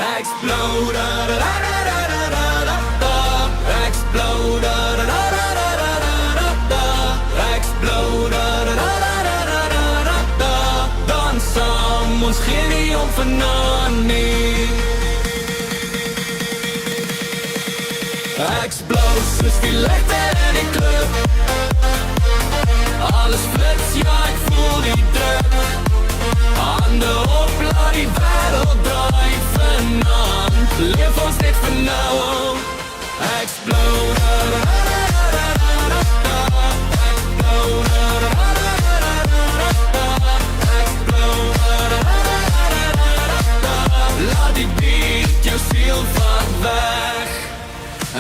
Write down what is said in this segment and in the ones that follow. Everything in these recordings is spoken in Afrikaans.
Explode, explode, explode. Dan saam, ons gee nie om vanaand nie. Explode soos die ligte in die klub. Alles flits, ja ek voel die druk. Hande op, laat die wêreld draai vanaand. Leef ons net vir nou. Explode, laat die beat jou siel vat weg.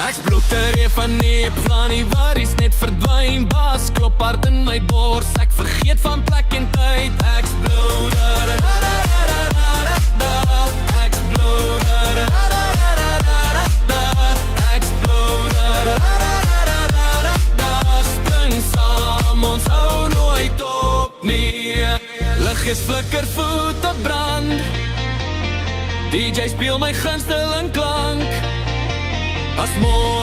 Explodeer van nie, plan die worries net verdwyn. Bas klop hard in my bors, ek vergeet van plek en tyd. Explode, explode, explode. Spring saam, ons hou nooit op nie. Liggies flikker, voet op brand. DJ speel my gunsteling klank. As môre